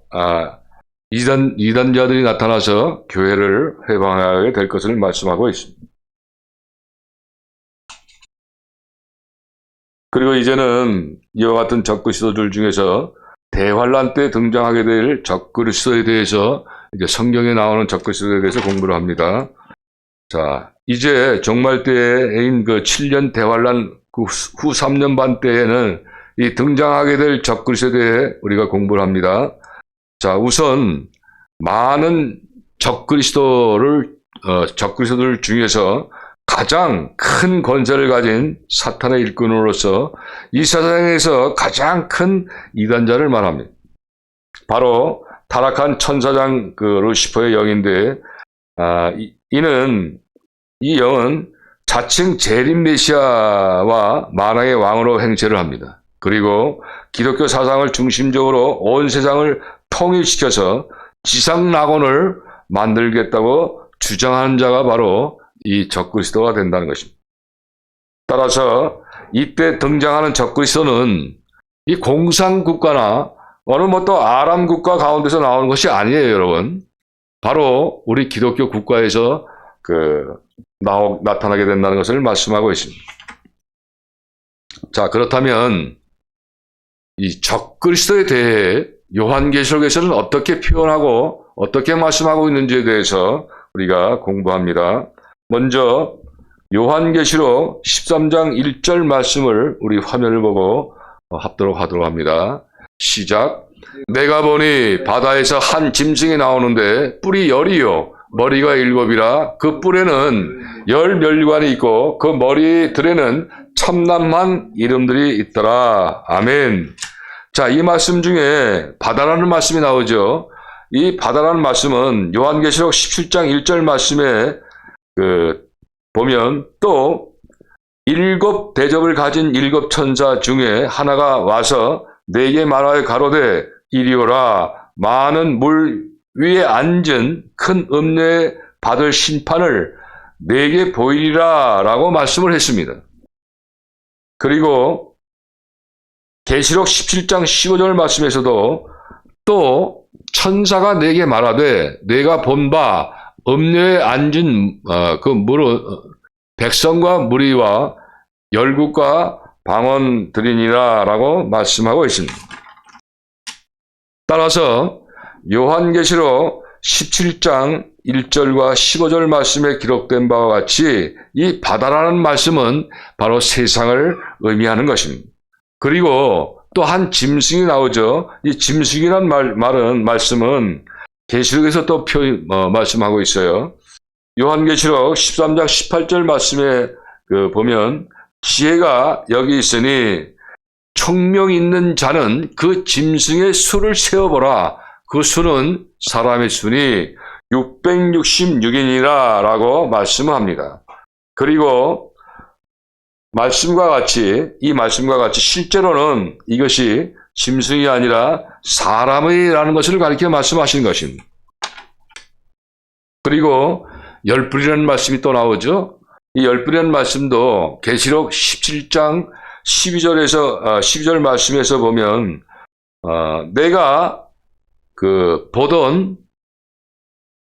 이단자들이 나타나서 교회를 회방하게 될 것을 말씀하고 있습니다. 그리고 이제는 이와 같은 적그리스도들 중에서 대환란 때 등장하게 될 적그리스도에 대해서 이제 성경에 나오는 적그리스도에 대해서 공부를 합니다. 자, 이제 종말 때인 그 7년 대환란 후 3년 반 때에는 이 등장하게 될 적그리스도에 대해 우리가 공부를 합니다. 자, 우선 많은 적그리스도들 중에서 가장 큰 권세를 가진 사탄의 일꾼으로서 이 세상에서 가장 큰 이단자를 말합니다. 바로 타락한 천사장 루시퍼의 영인데, 이 영은 자칭 재림 메시아와 만왕의 왕으로 행세를 합니다. 그리고 기독교 사상을 중심적으로 온 세상을 통일시켜서 지상 낙원을 만들겠다고 주장하는 자가 바로 이 적그리스도가 된다는 것입니다. 따라서 이때 등장하는 적그리스도는 이 공산국가나 어느 또 아람 국가 가운데서 나오는 것이 아니에요, 여러분. 바로 우리 기독교 국가에서 나타나게 된다는 것을 말씀하고 있습니다. 자, 그렇다면 이 적그리스도에 대해 요한계시록에서는 어떻게 표현하고 어떻게 말씀하고 있는지에 대해서 우리가 공부합니다. 먼저 요한계시록 13장 1절 말씀을 우리 화면을 보고 합도록 하도록 합니다. 시작. 내가 보니 바다에서 한 짐승이 나오는데 뿔이 10이요 머리가 7이라 그 뿔에는 10멸관이 있고 그 머리들에는 참남한 이름들이 있더라. 아멘. 자, 이 말씀 중에 바다라는 말씀이 나오죠. 이 바다라는 말씀은 요한계시록 17장 1절 말씀에 보면 또 7 대접을 가진 7 천사 중에 하나가 와서 내게 말하여 가로되 이리 오라. 많은 물 위에 앉은 큰 음녀에 받을 심판을 내게 보이리라 라고 말씀을 했습니다. 그리고 계시록 17장 15절 말씀에서도 또 천사가 내게 말하되 내가 본 바 음녀에 앉은 백성과 무리와 열국과 방언들이니라 라고 말씀하고 있습니다. 따라서 요한계시록 17장 1절과 15절 말씀에 기록된 바와 같이 이 바다라는 말씀은 바로 세상을 의미하는 것입니다. 그리고 또 한 짐승이 나오죠. 이 짐승이란 말씀은 계시록에서 또 말씀하고 있어요. 요한계시록 13장 18절 말씀에 보면 지혜가 여기 있으니 총명 있는 자는 그 짐승의 수를 세어보라. 그 수는 사람의 수니 666인이라 라고 말씀을 합니다. 그리고 이 말씀과 같이 실제로는 이것이 짐승이 아니라 사람이라는 것을 가리켜 말씀하시는 것입니다. 그리고 열뿔이라는 말씀이 또 나오죠. 이 열뿔이라는 말씀도 계시록 17장 12절 말씀에서 보면 내가 보던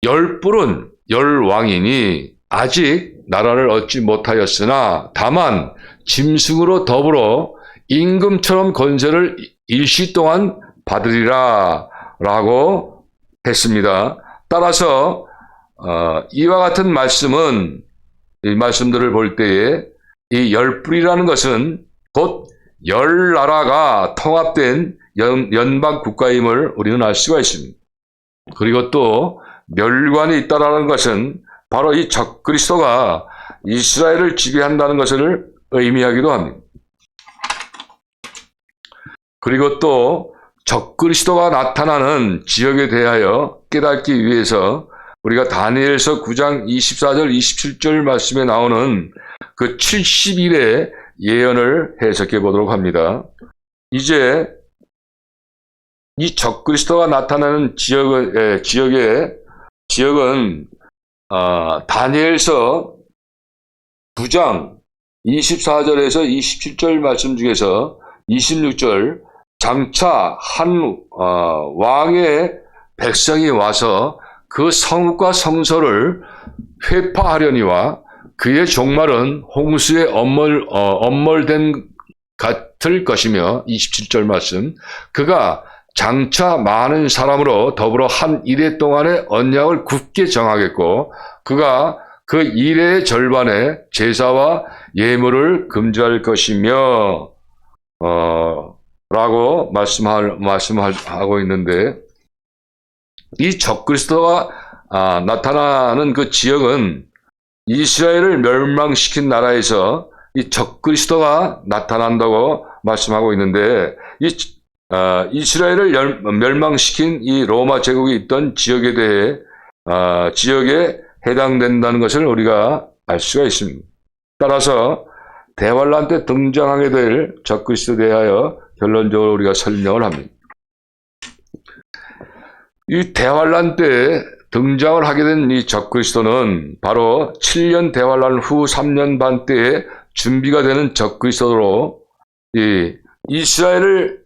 열뿔은 열왕이니 아직 나라를 얻지 못하였으나 다만 짐승으로 더불어 임금처럼 권세를 일시 동안 받으리라 라고 했습니다. 따라서 이와 같은 말씀은 이 말씀들을 볼 때에 이 열뿔이라는 것은 곧 열 나라가 통합된 연방 국가임을 우리는 알 수가 있습니다. 그리고 또 멸관이 있다라는 것은 바로 이 적그리스도가 이스라엘을 지배한다는 것을 의미하기도 합니다. 그리고 또 적그리스도가 나타나는 지역에 대하여 깨닫기 위해서 우리가 다니엘서 9장 24절 27절 말씀에 나오는 그 70일의 예언을 해석해 보도록 합니다. 이제 이 적그리스도가 나타나는 지역은 다니엘서 9장 24절에서 27절 말씀 중에서 26절 장차 한 왕의 백성이 와서 그 성읍과 성소를 회파하려니와 그의 종말은 홍수에 엄몰된 같을 것이며 27절 말씀 그가 장차 많은 사람으로 더불어 한 이래 동안의 언약을 굳게 정하겠고 그가 그 이래의 절반에 제사와 예물을 금지할 것이며 라고 말씀하고 있는데 이 적그리스도가 나타나는 그 지역은 이스라엘을 멸망시킨 나라에서 이 적그리스도가 나타난다고 말씀하고 있는데 이스라엘을 멸망시킨 이 로마 제국이 있던 지역에 대해 지역에 해당된다는 것을 우리가 알 수가 있습니다. 따라서 대환란 때 등장하게 될 적그리스도에 대하여 결론적으로 우리가 설명을 합니다. 이 대환란 때 등장을 하게 된 이 적그리스도는 바로 7년 대환란 후 3년 반 때에 준비가 되는 적그리스도로 이 이스라엘을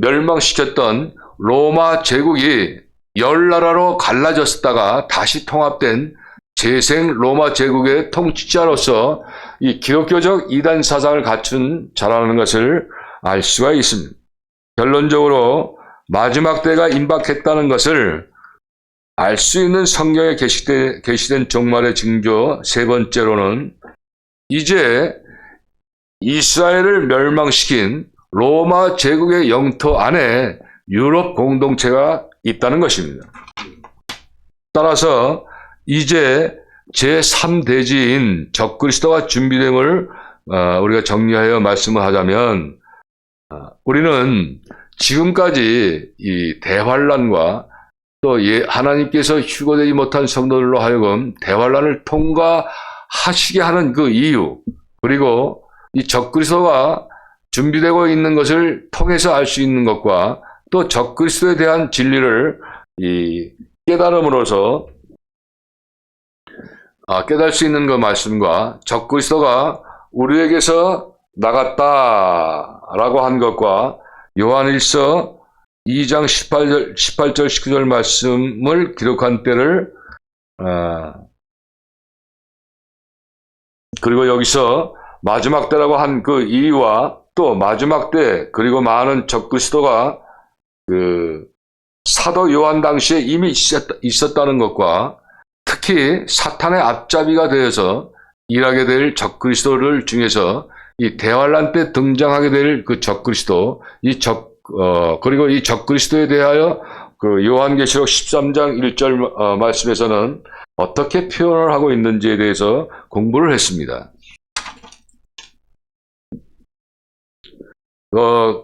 멸망시켰던 로마 제국이 10나라로 갈라졌다가 다시 통합된 재생 로마 제국의 통치자로서 이 기독교적 이단 사상을 갖춘 자라는 것을 알 수가 있습니다. 결론적으로 마지막 때가 임박했다는 것을 알 수 있는 성경에 게시된 종말의 징조 세 번째로는 이제 이스라엘을 멸망시킨 로마 제국의 영토 안에 유럽 공동체가 있다는 것입니다. 따라서 이제 제3대지인 적그리스도가 준비됨을 우리가 정리하여 말씀을 하자면 우리는 지금까지 이 대환란과 또 하나님께서 휴거되지 못한 성도들로 하여금 대환란을 통과하시게 하는 그 이유 그리고 이 적그리스도가 준비되고 있는 것을 통해서 알 수 있는 것과 또 적그리스도에 대한 진리를 깨달음으로써 깨달을 수 있는 그 말씀과 적그리스도가 우리에게서 나갔다라고 한 것과 요한일서 2장 18절 19절 말씀을 기록한 때를 그리고 여기서 마지막 때라고 한 그 이유와 또 마지막 때 그리고 많은 적그리스도가 사도 요한 당시에 이미 있었다는 것과 특히 사탄의 앞잡이가 되어서 일하게 될 적그리스도를 중에서 이 대환란 때 등장하게 될 그 적그리스도 그리고 이 적그리스도에 대하여 그 요한계시록 13장 1절 말씀에서는 어떻게 표현을 하고 있는지에 대해서 공부를 했습니다.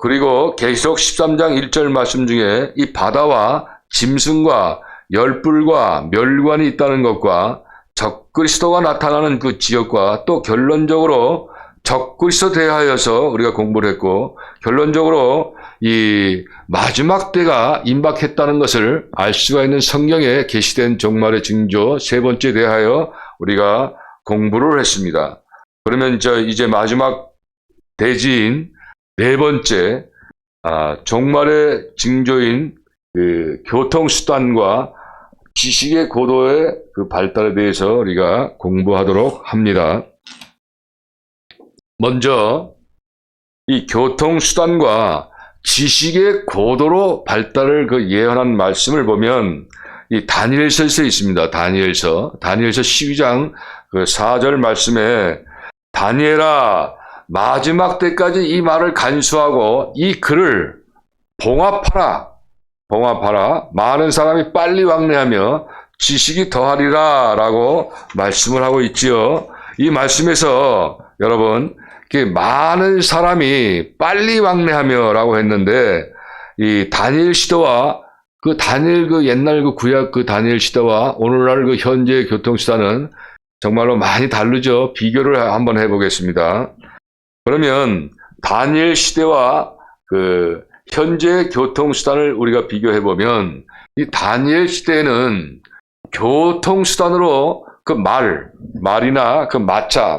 그리고 계시록 13장 1절 말씀 중에 이 바다와 짐승과 열불과 멸관이 있다는 것과 적그리스도가 나타나는 그 지역과 또 결론적으로 적그리스도 대하여서 우리가 공부를 했고 결론적으로 이 마지막 때가 임박했다는 것을 알 수가 있는 성경에 게시된 종말의 징조 세 번째 대하여 우리가 공부를 했습니다. 그러면 이제 마지막 대지인 네 번째 종말의 징조인 그 교통수단과 지식의 고도의 그 발달에 대해서 우리가 공부하도록 합니다. 먼저 이 교통수단과 지식의 고도로 발달을 예언한 말씀을 보면 이 다니엘서에 있습니다. 다니엘서 12장 그 4절 말씀에 다니엘아 마지막 때까지 이 말을 간수하고 이 글을 봉합하라. 봉합하라. 많은 사람이 빨리 왕래하며 지식이 더하리라 라고 말씀을 하고 있지요. 이 말씀에서 여러분 많은 사람이 빨리 왕래하며 라고 했는데 이 다니엘 시대와 다니엘 옛날 구약 다니엘 시대와 오늘날 현재 교통수단은 정말로 많이 다르죠. 비교를 한번 해보겠습니다. 그러면 다니엘 시대와 현재 교통수단을 우리가 비교해보면 이 다니엘 시대에는 교통수단으로 말이나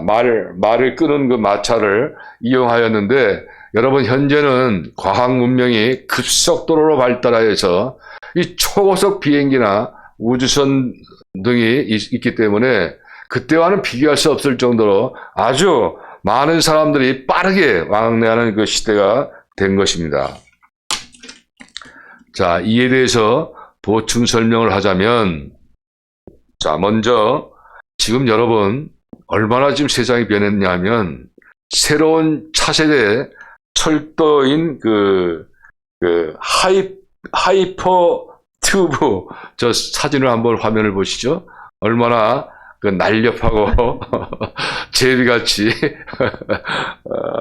말을 끄는 마차를 이용하였는데 여러분 현재는 과학 문명이 급속도로 발달하여서 이 초고속 비행기나 우주선 등이 있기 때문에 그때와는 비교할 수 없을 정도로 아주 많은 사람들이 빠르게 왕래하는 시대가 된 것입니다. 자, 이에 대해서 보충 설명을 하자면, 자, 먼저 지금 여러분 얼마나 지금 세상이 변했냐 하면 새로운 차세대 철도인 하이퍼 튜브 저 사진을 한번 화면을 보시죠. 얼마나 날렵하고 제비같이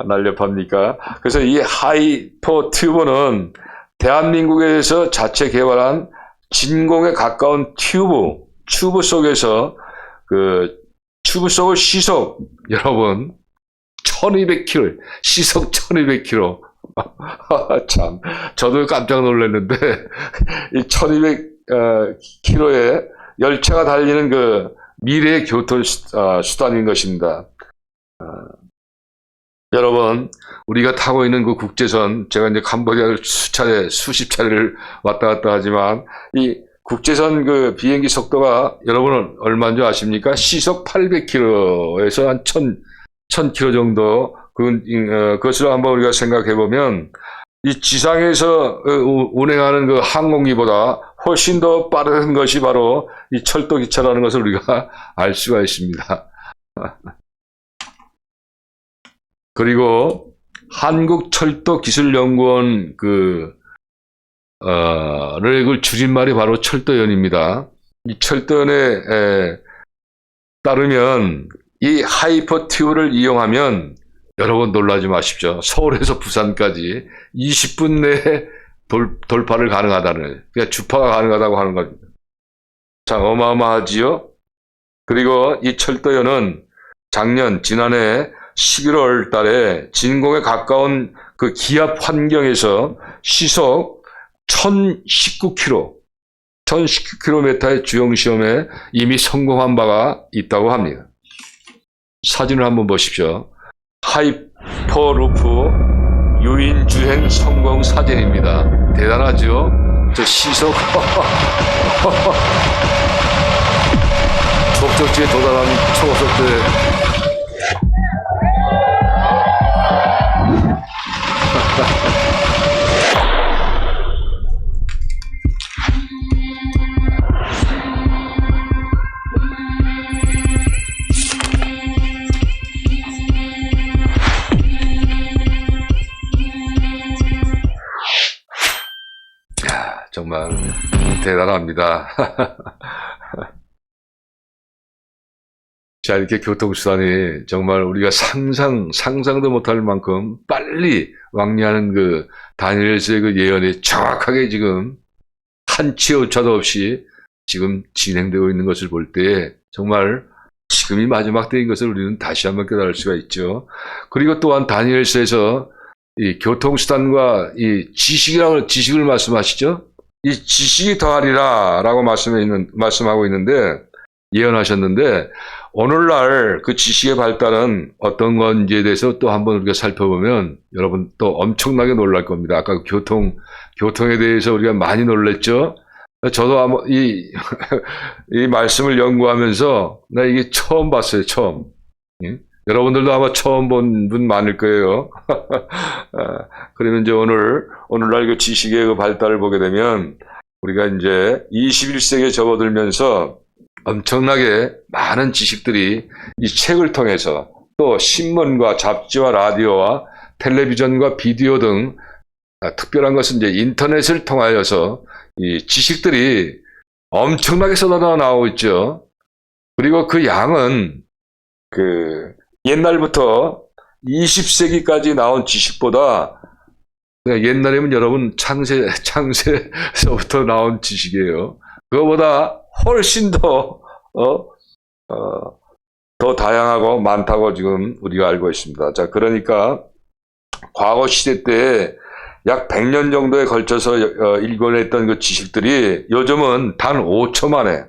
날렵합니까? 그래서 이 하이퍼 튜브는 대한민국에서 자체 개발한 진공에 가까운 튜브 속에서 튜브 속의 시속 여러분 1200km 시속 1200km 참 저도 깜짝 놀랐는데 이 1200km의 열차가 달리는 미래의 교통 수단인 것입니다. 여러분 우리가 타고 있는 국제선 제가 이제 캄보디아를 수십 차례를 왔다 갔다 하지만 이 국제선 비행기 속도가 여러분은 얼마인 줄 아십니까? 시속 800km에서 한 1000km 정도 그것을 한번 우리가 생각해 보면 이 지상에서 운행하는 항공기보다 훨씬 더 빠른 것이 바로 이 철도 기차라는 것을 우리가 알 수가 있습니다. 그리고 한국철도기술연구원 를 줄임말이 바로 철도연입니다. 이 철도연에 따르면 이 하이퍼 튜브를 이용하면 여러분 놀라지 마십시오. 서울에서 부산까지 20분 내에 돌파를 가능하다는, 그러니까 주파가 가능하다고 하는 겁니다. 자, 어마어마하지요? 그리고 이 철도연은 지난해 11월 달에 진공에 가까운 기압 환경에서 시속 1019km의 주행시험에 이미 성공한 바가 있다고 합니다. 사진을 한번 보십시오. 하이퍼루프 유인주행 성공 사진입니다. 대단하죠? 저 시속 목적지에 도달한 초고속도에 정말 대단합니다. 자, 이렇게 교통수단이 정말 우리가 상상도 못할 만큼 빨리 왕래하는 다니엘서의 예언이 정확하게 지금 한치 오차도 없이 지금 진행되고 있는 것을 볼 때 정말 지금이 마지막 때인 것을 우리는 다시 한번 깨달을 수가 있죠. 그리고 또한 다니엘서에서 이 교통수단과 이 지식을 말씀하시죠. 이 지식이 더하리라 라고 말씀하고 있는데, 예언하셨는데, 오늘날 지식의 발달은 어떤 건지에 대해서 또 한번 우리가 살펴보면 여러분 또 엄청나게 놀랄 겁니다. 아까 교통에 대해서 우리가 많이 놀랐죠? 저도 아마 이 말씀을 연구하면서 나 이게 처음 봤어요, 처음. 여러분들도 아마 처음 본 분 많을 거예요. 그러면 이제 오늘날 지식의 발달을 보게 되면 우리가 이제 21세기에 접어들면서 엄청나게 많은 지식들이 이 책을 통해서 또 신문과 잡지와 라디오와 텔레비전과 비디오 등 특별한 것은 이제 인터넷을 통하여서 이 지식들이 엄청나게 쏟아져 나오고 있죠. 그리고 그 양은 그 옛날부터 20세기까지 나온 지식보다 옛날에는 여러분 창세서부터 나온 지식이에요. 그거보다 훨씬 더 다양하고 많다고 지금 우리가 알고 있습니다. 자, 그러니까 과거 시대 때 약 100년 정도에 걸쳐서 일궈냈던 그 지식들이 요즘은 단 5초 만에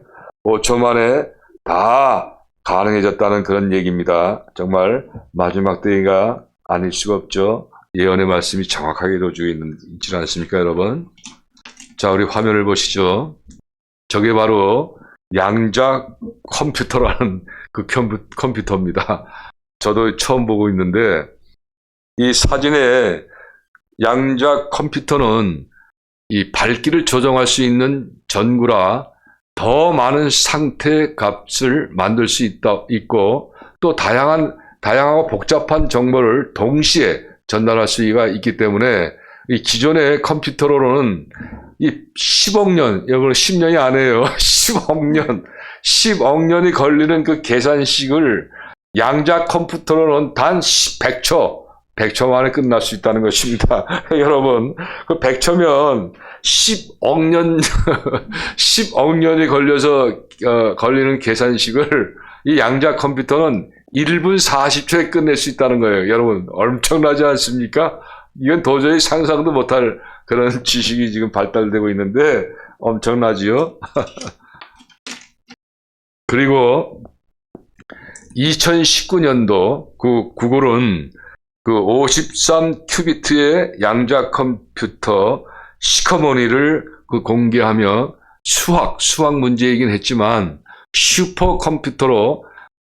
다 가능해졌다는 그런 얘기입니다. 정말 마지막 때가 아닐 수가 없죠. 예언의 말씀이 정확하게 이루어지고 있지 않습니까, 여러분? 자, 우리 화면을 보시죠. 저게 바로 양자 컴퓨터라는 그 컴퓨터입니다. 저도 처음 보고 있는데, 이 사진에 양자 컴퓨터는 이 밝기를 조정할 수 있는 전구라 더 많은 상태 값을 만들 수 있고, 또 다양하고 복잡한 정보를 동시에 전달할 수가 있기 때문에, 이 기존의 컴퓨터로는 이 10억 년, 이거는 10년이 아니에요. 10억 년이 걸리는 그 계산식을 양자 컴퓨터로는 단 100초 만에 끝날 수 있다는 것입니다. 여러분, 그 100초면 10억 년이 걸려서 걸리는 계산식을 이 양자 컴퓨터는 1분 40초에 끝낼 수 있다는 거예요. 여러분, 엄청나지 않습니까? 이건 도저히 상상도 못할 그런 지식이 지금 발달되고 있는데 엄청나지요? 그리고 2019년도 그 구글은 그 53큐비트의 양자 컴퓨터 시커머니를 공개하며 수학 문제이긴 했지만 슈퍼컴퓨터로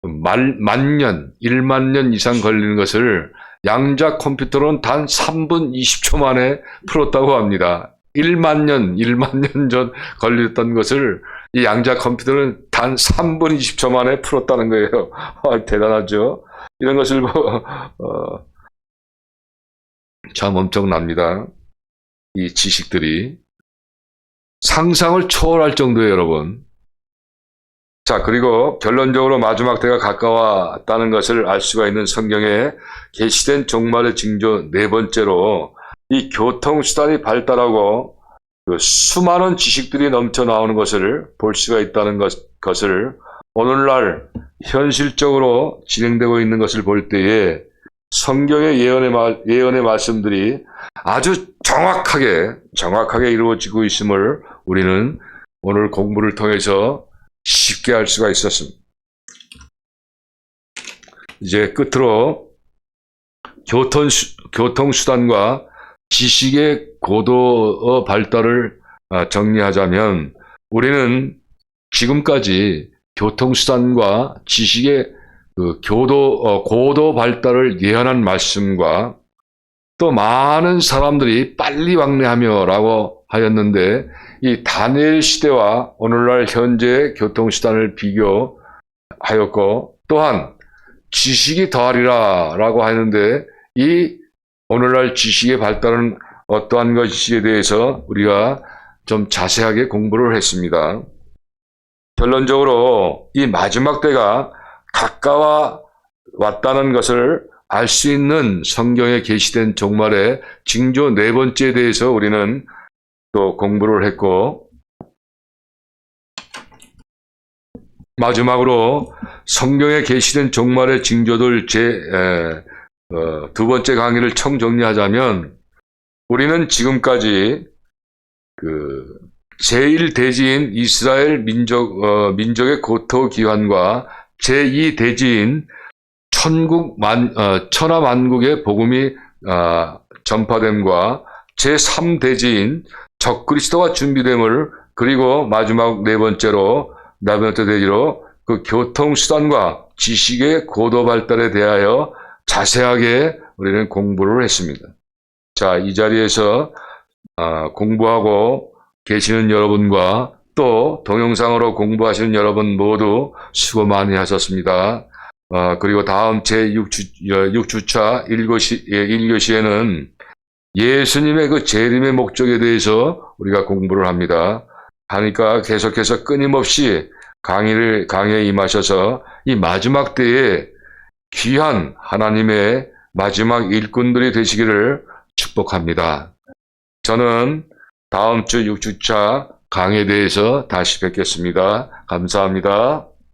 1만 년 이상 걸리는 것을 양자 컴퓨터로는 단 3분 20초 만에 풀었다고 합니다. 1만 년 전 걸렸던 것을 이 양자 컴퓨터는 단 3분 20초 만에 풀었다는 거예요. 대단하죠? 이런 것을 참 엄청납니다. 이 지식들이 상상을 초월할 정도예요, 여러분. 자, 그리고 결론적으로 마지막 때가 가까웠다는 것을 알 수가 있는 성경에 계시된 종말의 징조 네 번째로 이 교통수단이 발달하고 그 수많은 지식들이 넘쳐 나오는 것을 볼 수가 있다는 것을 오늘날 현실적으로 진행되고 있는 것을 볼 때에 성경의 예언의 말씀들이 아주 정확하게 이루어지고 있음을 우리는 오늘 공부를 통해서 쉽게 알 수가 있었습니다. 이제 끝으로 교통수단과 지식의 고도 발달을 정리하자면 우리는 지금까지 교통수단과 지식의 고도 발달을 예언한 말씀과 또 많은 사람들이 빨리 왕래하며 라고 하였는데 이 다니엘 시대와 오늘날 현재의 교통수단을 비교하였고 또한 지식이 더하리라 라고 하는데 이 오늘날 지식의 발달은 어떠한 것인지에 대해서 우리가 좀 자세하게 공부를 했습니다. 결론적으로 이 마지막 때가 가까워 왔다는 것을 알 수 있는 성경에 계시된 종말의 징조 네 번째에 대해서 우리는 또 공부를 했고 마지막으로 성경에 계시된 종말의 징조들 두 번째 강의를 총정리하자면 우리는 지금까지 제1대지인 이스라엘 민족의 고토 기환과 제2대지인 천하만국의 복음이 전파됨과 제3대지인 적그리스도가 준비됨을 그리고 마지막 네 번째로 대지로 그 교통수단과 지식의 고도 발달에 대하여 자세하게 우리는 공부를 했습니다. 자, 이 자리에서 공부하고 계시는 여러분과 또 동영상으로 공부하시는 여러분 모두 수고 많이 하셨습니다. 그리고 다음 제6주차 1교시에는 예수님의 그 재림의 목적에 대해서 우리가 공부를 합니다. 하니까 계속해서 끊임없이 강의에 임하셔서 이 마지막 때에 귀한 하나님의 마지막 일꾼들이 되시기를 축복합니다. 저는 다음 주 6주차 강의에 대해서 다시 뵙겠습니다. 감사합니다.